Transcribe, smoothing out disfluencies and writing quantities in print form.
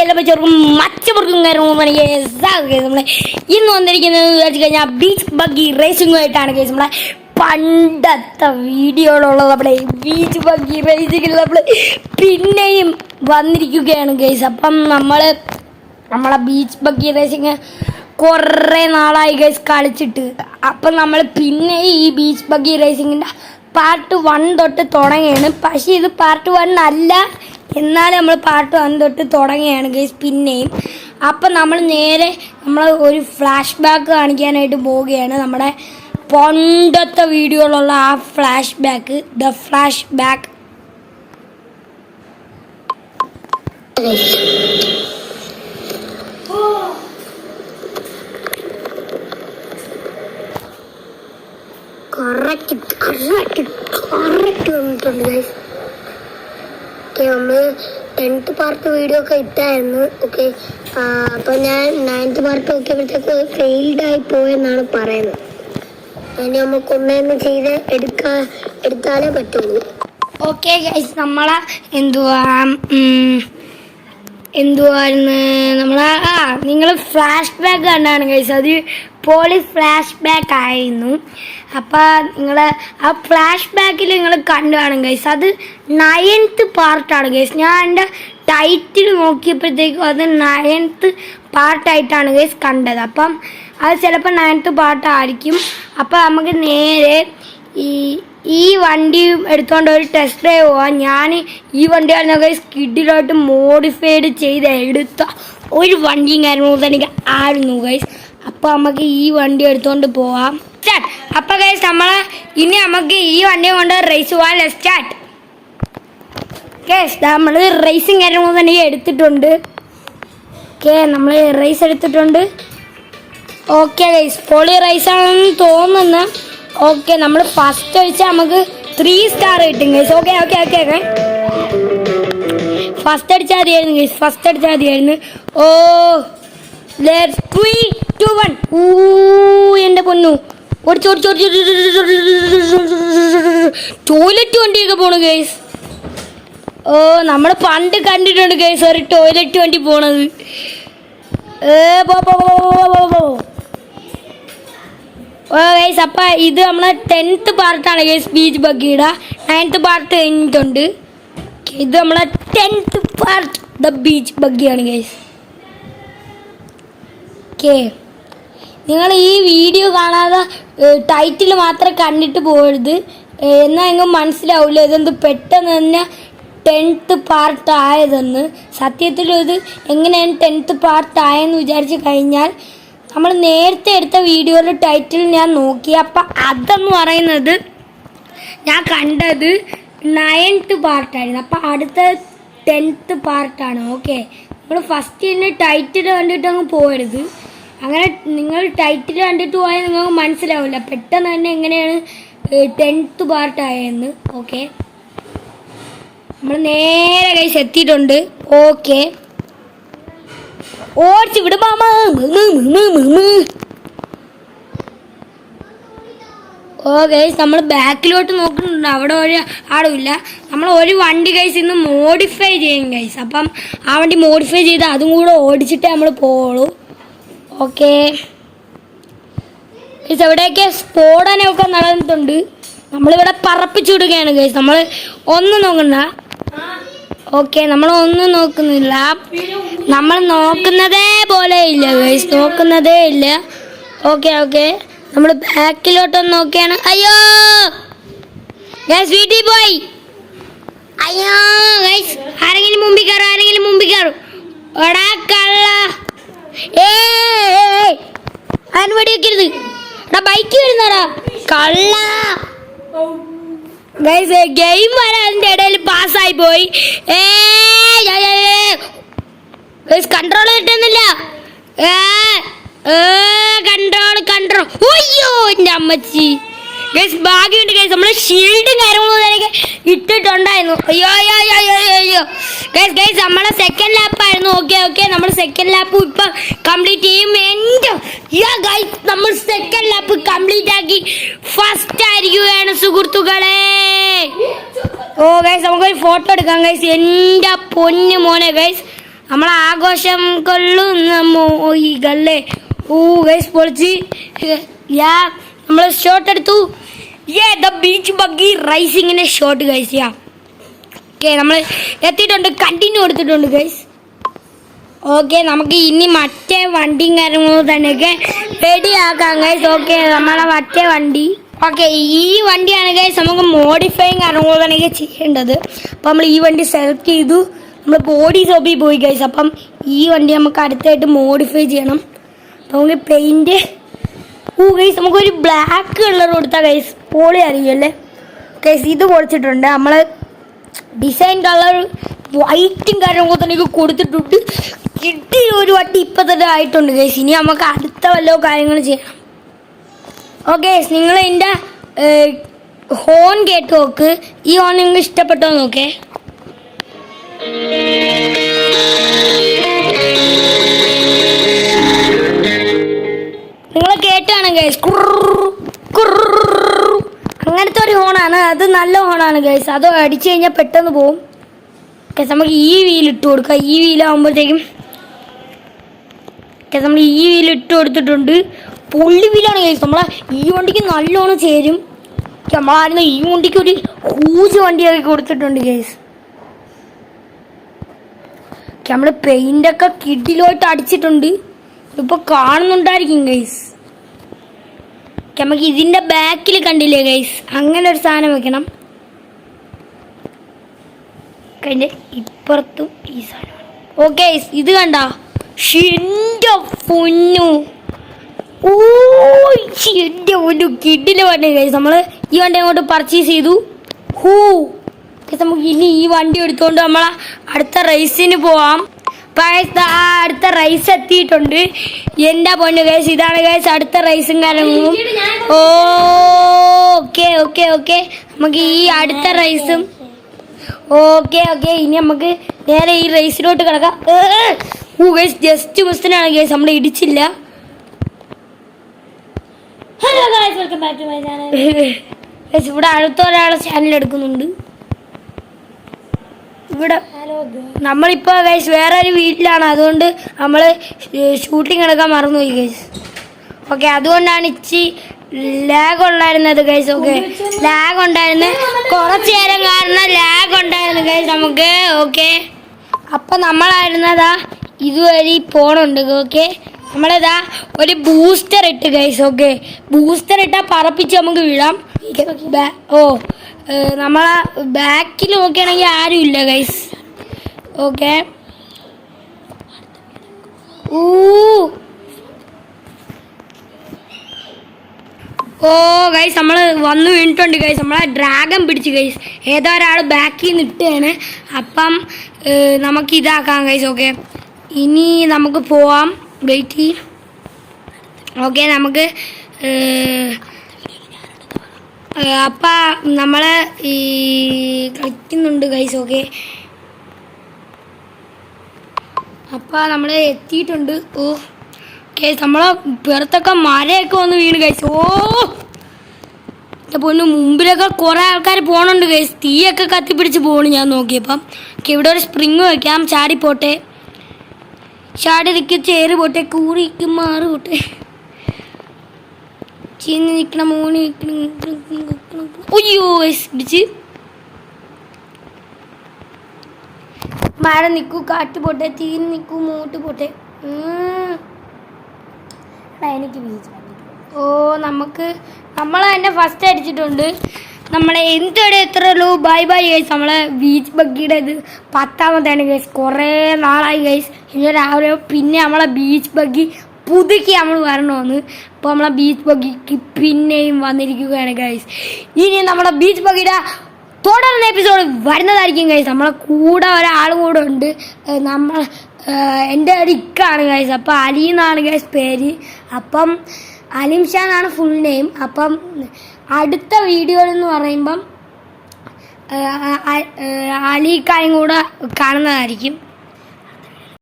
എല്ലാ ചെറുക്കും മച്ചവർക്കും കാര്യങ്ങളും നമ്മളെ ഇന്ന് വന്നിരിക്കുന്നത് വെച്ച് കഴിഞ്ഞാൽ ബീച്ച് ബഗ്ഗി റേസിംഗുമായിട്ടാണ് കേസ് നമ്മളെ പണ്ടത്തെ വീഡിയോയിലുള്ളത് നമ്മുടെ ബീച്ച് ബഗ്ഗി റേസിംഗിൽ നമ്മൾ പിന്നെയും വന്നിരിക്കുകയാണ് കേസ്. അപ്പം നമ്മളെ ബീച്ച് ബഗ്ഗി റേസിംഗ് കുറേ നാളായി കേസ് കളിച്ചിട്ട്. അപ്പം നമ്മൾ പിന്നെ ഈ ബീച്ച് ബഗ്ഗി റേസിങ്ങിൻ്റെ പാർട്ട് 1 തൊട്ട് തുടങ്ങിയാണ്. പക്ഷേ ഇത് പാർട്ട് 1 അല്ല, എന്നാലും നമ്മൾ പാർട്ട് 1 തൊട്ട് തുടങ്ങിയാണ് ഗൈസ് പിന്നെയും. അപ്പം നമ്മൾ നേരെ ഒരു ഫ്ലാഷ് ബാക്ക് കാണിക്കാനായിട്ട് പോവുകയാണ്. നമ്മുടെ പണ്ടത്തെ വീഡിയോയിലുള്ള ആ flash back, the flash back. Correct വന്നിട്ടുണ്ട് ഗൈസ്. ഓക്കെ, നമ്മൾ 10th പാർട്ട് വീഡിയോ ഒക്കെ ഇട്ടായിരുന്നു. ഓക്കെ, അപ്പോൾ ഞാൻ 9th പാർട്ട് നോക്കിയപ്പോഴത്തേക്ക് ഫെയിൽഡായി പോയെന്നാണ് പറയുന്നത്. അതിന് നമുക്ക് ഒന്നേന്ന് ചെയ്ത് എടുത്താലേ പറ്റുള്ളൂ. ഓക്കെ ഗൈസ്, നമ്മളെ എന്തുവായിരുന്നു നിങ്ങൾ ഫ്ലാഷ് ബാക്ക് കണ്ടാണ് ഗൈസ്. അത് പോളി ഫ്ലാഷ് ബാക്ക് ആയിരുന്നു. അപ്പം നിങ്ങൾ ആ ഫ്ലാഷ് ബാക്കിൽ നിങ്ങൾ കണ്ടു കാണും ഗൈസ്. അത് 9th പാർട്ടാണ് ഗൈസ്. ഞാൻ എൻ്റെ ടൈറ്റിൽ നോക്കിയപ്പോഴത്തേക്കും അത് 9th പാർട്ടായിട്ടാണ് ഗൈസ് കണ്ടത്. അപ്പം അത് ചിലപ്പോൾ 9th പാർട്ടായിരിക്കും. അപ്പം നമുക്ക് നേരെ ഈ വണ്ടി എടുത്തുകൊണ്ട് ഒരു ടെസ്റ്റ് ഡ്രൈവ് പോവാം. ഞാൻ ഈ വണ്ടിയാണ് ഗൈസ് സ്കിഡിലോട്ട് മോഡിഫൈഡ് ചെയ്ത് എടുത്ത ഒരു വണ്ടിയും കാര്യങ്ങളും എനിക്ക് ആയിരുന്നു ഗൈസ്. അപ്പോൾ നമുക്ക് ഈ വണ്ടി എടുത്തുകൊണ്ട് പോവാം. സ്റ്റാർട്ട്. അപ്പോൾ ഗൈസ് ഇനി നമുക്ക് ഈ വണ്ടി കൊണ്ട് റേസ് പോകാൻ സ്റ്റാർട്ട്. ഗൈസ് നമ്മൾ റേസിങ് കാര്യങ്ങളും തന്നെ എടുത്തിട്ടുണ്ട്. ഓക്കെ, നമ്മൾ റേസ് എടുത്തിട്ടുണ്ട്. ഓക്കെ ഗൈസ്, പൊളി റേസാണെന്ന് തോന്നുന്നു. ഓക്കെ, നമ്മൾ ഫസ്റ്റ് അടിച്ചാൽ നമുക്ക് 3 സ്റ്റാർ കിട്ടും guys. Okay okay okay okay first അടിച്ചാൽ മതിയായിരുന്നു ഗൈസ്, ഫസ്റ്റ് അടിച്ചാൽ മതിയായിരുന്നു. ഓ, 3, 2, 1. എൻ്റെ പൊന്നു, ടോയ്ലറ്റ് വണ്ടിയൊക്കെ പോണു ഗൈസ്. ഓ, നമ്മൾ പണ്ട് കണ്ടിട്ടുണ്ട് ഗൈസ് ഒരു ടോയ്ലറ്റ് വണ്ടി പോണത്. ഓ ഗൈസ്, അപ്പം ഇത് നമ്മളെ 10th പാർട്ടാണ് ഗൈസ് ബീച്ച് ബഗ്ഗിയുടെ. 9th പാർട്ട് കഴിഞ്ഞിട്ടുണ്ട്. ഇത് നമ്മളെ 10th പാർട്ട് ദ ബീച്ച് ബഗ്ഗിയാണ് ഗൈസ്. ഓക്കെ, നിങ്ങൾ ഈ വീഡിയോ കാണാതെ ടൈറ്റിൽ മാത്രം കണ്ടിട്ട് പോകരുത്, എന്നാൽ എങ്ങും മനസ്സിലാവില്ല ഇതെന്ത് പെട്ടെന്ന് തന്നെ 10th പാർട്ട് ആയതെന്ന്. സത്യത്തിൽ ഇത് എങ്ങനെയാണ് 10th പാർട്ട് ആയെന്ന് വിചാരിച്ച് കഴിഞ്ഞാൽ നമ്മൾ നേരത്തെ എടുത്ത വീഡിയോയുടെ ടൈറ്റിൽ ഞാൻ നോക്കി. അപ്പം അതെന്ന് പറയുന്നത് ഞാൻ കണ്ടത് 9th പാർട്ടായിരുന്നു. അപ്പം അടുത്ത 10th പാർട്ടാണ്. ഓക്കെ, നമ്മൾ ഫസ്റ്റ് തന്നെ ടൈറ്റിൽ കണ്ടിട്ട് അങ്ങ് പോകരുത്. അങ്ങനെ നിങ്ങൾ ടൈറ്റിൽ കണ്ടിട്ട് പോയാൽ നിങ്ങൾക്ക് മനസ്സിലാവില്ല പെട്ടെന്ന് തന്നെ എങ്ങനെയാണ് 10th പാർട്ടായെന്ന്. ഓക്കെ, നമ്മൾ നേരെ കൈസ് എത്തിയിട്ടുണ്ട്. ഓക്കെ, ഓടിച്ച് വിടും മാമ. ഓ ഗൈസ്, നമ്മൾ ബാക്കിലോട്ട് നോക്കുന്നുണ്ട്, അവിടെ ആളുമില്ല. നമ്മൾ ഒരു വണ്ടി ഗൈസ് ഇന്ന് മോഡിഫൈ ചെയ്യും ഗൈസ്. അപ്പം ആ വണ്ടി മോഡിഫൈ ചെയ്ത് അതും കൂടെ ഓടിച്ചിട്ടേ നമ്മൾ പോവുള്ളൂ. ഓക്കെ ഗൈസ്, എവിടെയൊക്കെ സ്ഫോടനമൊക്കെ നടന്നിട്ടുണ്ട്. നമ്മളിവിടെ പറപ്പിച്ചു വിടുകയാണ് ഗൈസ്. നമ്മൾ ഒന്നും നോക്കണ്ട. ഓക്കെ, നമ്മളൊന്നും നോക്കുന്നില്ല, നമ്മൾ നോക്കുന്നതേ പോലെ ഇല്ല ഗൈസ്, നോക്കുന്നതേ ഇല്ല. ഓക്കെ ഓക്കെ, നമ്മൾ ബാക്കിലോട്ടൊന്ന് നോക്കിയാണ്. അയ്യോ ഗൈസ്, വീട്ടിൽ പോയി. അയ്യോ ഗൈസ്, ആരെങ്കിലും മുമ്പിൽ കയറും, ആരെങ്കിലും മുമ്പിൽ കയറും. എടാ കള്ള, വെടി വെക്കരുത്. എടാ ബൈക്ക് വരുന്നടാ കള്ള. ഗൈസ്, ഗെയിം വരെ അതിൻ്റെ ഇടയിൽ പാസ്സായി പോയി. കൺട്രോൾ കിട്ടുന്നില്ല. കൺട്രോൾ. അയ്യോ എൻ്റെ അമ്മച്ചി. ഗൈസ്, ഭാഗ്യമുണ്ട് ഗൈസ്, നമ്മൾ ഷീൽഡും കാര്യങ്ങളൊക്കെ ഇട്ടിട്ടുണ്ടായിരുന്നു. അയ്യോ അയ്യോ അയ്യോ അയ്യോ ഗൈസ്. ഗൈസ്, നമ്മളെ സെക്കൻഡ് ലാപ്പായിരുന്നു. ഓക്കെ ഓക്കെ, നമ്മൾ സെക്കൻഡ് ലാപ്പ് ഇപ്പം കംപ്ലീറ്റ് ചെയ്യും. ഗൈസ്, നമ്മൾ സെക്കൻഡ് ലാപ്പ് കംപ്ലീറ്റ് ആക്കി ഫസ്റ്റ് ആയിരിക്കുകയാണ് സുഹൃത്തുക്കളെ. ഓ ഗൈസ്, നമുക്കൊരു ഫോട്ടോ എടുക്കാം ഗൈസ്. എൻ്റെ പൊന്നു മോനെ ഗൈസ്, നമ്മളെ ആഘോഷം കൊള്ളുന്ന മോയികളെ. ഗൈസ് പൊളിച്ച് നമ്മൾ ഷോട്ട് എടുത്തു. ദ ബീച്ച് ബഗ്ഗി റൈസിങ്ങിന്റെ ഷോട്ട് ഗൈസ്. ഓക്കെ നമ്മൾ എത്തിയിട്ടുണ്ട്, കണ്ടിന്യൂ എടുത്തിട്ടുണ്ട് ഗൈസ്. ഓക്കെ നമുക്ക് ഇനി മറ്റേ വണ്ടിയും കാര്യങ്ങളും തന്നെയൊക്കെ റെഡിയാക്കാം ഗൈസ്. ഓക്കെ നമ്മളെ മറ്റേ വണ്ടി. ഓക്കെ ഈ വണ്ടിയാണ് ഗൈസ് നമുക്ക് മോഡിഫൈയും കാര്യങ്ങളും തന്നെയൊക്കെ ചെയ്യേണ്ടത്. അപ്പം നമ്മൾ ഈ വണ്ടി സെലക്ട് ചെയ്തു, നമ്മൾ ബോഡി ഷോപ്പിൽ പോയി ഗൈസ്. അപ്പം ഈ വണ്ടി നമുക്ക് അടുത്തായിട്ട് മോഡിഫൈ ചെയ്യണം. അപ്പം നമുക്ക് പെയിൻറ്റ് ഗൈസ് നമുക്കൊരു ബ്ലാക്ക് കളർ കൊടുത്താൽ ഗൈസ് പൊളി അറിയുമല്ലേ ഗൈസ്. ഇത് പൊളിച്ചിട്ടുണ്ട്, നമ്മൾ ഡിസൈൻ കളർ വൈറ്റും കാര്യങ്ങളും തന്നെ കൊടുത്തിട്ടുണ്ട്. കിട്ടി ഒരു വണ്ടി ഇപ്പം തന്നെ ആയിട്ടുണ്ട് ഗൈസ്. ഇനി നമുക്ക് അടുത്ത വല്ല കാര്യങ്ങൾ ചെയ്യണം. ഓക്കെ നിങ്ങൾ എൻ്റെ ഹോൺ കേട്ട് നോക്ക്. ഈ ഹോൺ നിങ്ങൾക്ക് ഇഷ്ടപ്പെട്ടോ നോക്കേ. നിങ്ങൾ കേട്ടാണ് ഗൈസ്, അങ്ങനത്തെ ഒരു ഹോണാണ് അത്. നല്ല ഹോണാണ് ഗൈസ്. അത് അടിച്ചു കഴിഞ്ഞാൽ പെട്ടെന്ന് പോവും. നമുക്ക് ഈ വീലിട്ട് കൊടുക്കാം. ഈ വീലാകുമ്പോഴത്തേക്കും നമ്മൾ ഈ വീലിട്ട് കൊടുത്തിട്ടുണ്ട്. പൊള്ളി വീലാണ് ഗൈസ്. നമ്മളെ ഈ വണ്ടിക്ക് നല്ലോണം ചേരും. നമ്മളായിരുന്നു ഈ വണ്ടിക്ക് ഒരു ഹൂജ് വണ്ടിയൊക്കെ കൊടുത്തിട്ടുണ്ട് ഗൈസ്. നമ്മൾ പെയിൻ്റൊക്കെ കിഡിലോട്ട് അടിച്ചിട്ടുണ്ട്. ഇപ്പോൾ കാണുന്നുണ്ടായിരിക്കും ഗൈസ്. നമുക്ക് ഇതിൻ്റെ ബാക്കിൽ കണ്ടില്ലേ ഗൈസ്, അങ്ങനെ ഒരു സാധനം വെക്കണം. അതിൻ്റെ ഇപ്പുറത്തും ഈ സാധനം. ഓക്കെ ഇത് കണ്ട എൻ്റെ പൊന്നു. എൻ്റെ പൊന്നു കിഡില് വണ്ടി ഗൈസ്. നമ്മൾ ഈ വണ്ടി അങ്ങോട്ട് പർച്ചേസ് ചെയ്തു. നമുക്ക് ഇനി ഈ വണ്ടി എടുത്തുകൊണ്ട് നമ്മളെ അടുത്ത റേസിന് പോവാം. അടുത്ത റൈസ് എത്തിയിട്ടുണ്ട്. എൻ്റെ പൊന്നു ഗൈസ്, ഇതാണ് ഗൈസ് അടുത്ത റൈസും കാര്യങ്ങളും. ഓക്കെ ഓക്കെ ഓക്കെ നമുക്ക് ഈ അടുത്ത റൈസും ഓക്കെ ഇനി നമുക്ക് നേരെ ഈ റേസിലോട്ട് കിടക്കാം. ഗൈസ് ജസ്റ്റ് മിസ്സിനാണ് ഗൈസ്, നമ്മൾ ഇടിച്ചില്ല. Hello guys, welcome back to my channel. Guys ഇവിടെ അടുത്ത ഒരാളെ ചാനൽ എടുക്കുന്നുണ്ട്. ഇവിടെ നമ്മളിപ്പോൾ ഗൈസ് വേറെ ഒരു വീട്ടിലാണ്, അതുകൊണ്ട് നമ്മൾ ഷൂട്ടിംഗ് എടുക്കാൻ മറന്നുപോയി ഗൈസ്. ഓക്കെ അതുകൊണ്ടാണ് ഇച്ചി ലാഗ് ഉണ്ടായിരുന്നത് ഗൈസ്. ഓക്കെ ലാഗ് ഉണ്ടായിരുന്നു കുറച്ച് നേരം, കാരണം ലാഗ് ഉണ്ടായിരുന്നു ഗൈസ് നമുക്ക്. ഓക്കെ അപ്പം നമ്മളായിരുന്നതാ ഇതുവഴി പോണുണ്ട്. ഓക്കെ നമ്മളിതാ ഒരു ബൂസ്റ്റർ ഇട്ട് ഗൈസ്. ഓക്കെ ബൂസ്റ്റർ ഇട്ടാൽ പറപ്പിച്ച് നമുക്ക് വീഴാം. നമ്മളെ ബാക്കിൽ നോക്കുകയാണെങ്കിൽ ആരും ഇല്ല ഗൈസ്. ഓക്കെ ഗൈസ് നമ്മൾ വന്നു വീണിട്ടുണ്ട് ഗൈസ്. നമ്മളെ ഡ്രാഗൺ പിടിച്ച് ഗൈസ്. ഏതോ ഒരാൾ ബാക്കിൽ നിന്ന് ഇട്ടാണ്. അപ്പം നമുക്ക് ഇതാക്കാം ഗൈസ്. ഓക്കെ ഇനി നമുക്ക് പോവാം. വെയിറ്റ്. ഓക്കെ നമുക്ക് അപ്പം നമ്മൾ ഈ കളിക്കുന്നുണ്ട് ഗൈസ്. ഓക്കെ അപ്പം നമ്മൾ എത്തിയിട്ടുണ്ട്. ഗൈസ് നമ്മളെ പുറത്തൊക്കെ മരയൊക്കെ വന്ന് വീണ് ഗൈസ്. പൊന്നു മുമ്പിലൊക്കെ കുറേ ആൾക്കാർ പോകണുണ്ട് ഗൈസ്. തീയൊക്കെ കത്തിപ്പിടിച്ച് പോകണം ഞാൻ നോക്കിയപ്പം. ഇവിടെ ഒരു സ്പ്രിങ് വയ്ക്കാം. ചാടിപ്പോട്ടെ, ചാടി നിൽക്കും, ചേറ് പോട്ടെ, കൂറി നിൽക്കും, മാറ് പോട്ടെ, ചീഞ്ഞ് നിൽക്കണം, മൂണി നിൽക്കണം. ഒയ്യോ ഗൈസ് പിടിച്ച് മരം നിൽക്കൂ, കാറ്റ് പോട്ടെ, തീന് നിൽക്കൂ, മൂട്ട് പോട്ടെ. എനിക്ക് ബീച്ച് നമുക്ക് നമ്മൾ തന്നെ ഫസ്റ്റ് അടിച്ചിട്ടുണ്ട്. നമ്മളെ എന്തൊരു എത്ര ഉള്ളൂ. Bye bye guys. നമ്മളെ ബീച്ച് ബഗ്ഗിയുടെ ഇത് 10ാമത്തെയാണ് ഗൈസ്. കുറേ നാളായി ഗൈസ്. ഇന്ന് രാവിലെ പിന്നെ നമ്മളെ ബീച്ച് ബഗ്ഗി പുതുക്കി നമ്മൾ വരണമെന്ന്. അപ്പോൾ നമ്മളെ ബീച്ച് ബഗ്ഗിക്ക് പിന്നെയും വന്നിരിക്കുകയാണ് ഗൈസ്. ഇനി നമ്മളെ ബീച്ച് ബഗ്ഗിയുടെ തുടർന്ന എപ്പിസോഡ് വരുന്നതായിരിക്കും ഗൈസ്. നമ്മളെ കൂടെ ഒരാളും കൂടെ ഉണ്ട്. എൻ്റെ ഒരു ഇക്കാണ് ഗൈസ്. അപ്പം അലി എന്നാണ് ഗൈസ് പേര്. അപ്പം അലിം ഷാ എന്നാണ് ഫുൾ നെയിം. അപ്പം അടുത്ത വീഡിയോ എന്ന് പറയുമ്പം അലിക്കായും കൂടെ കാണുന്നതായിരിക്കും.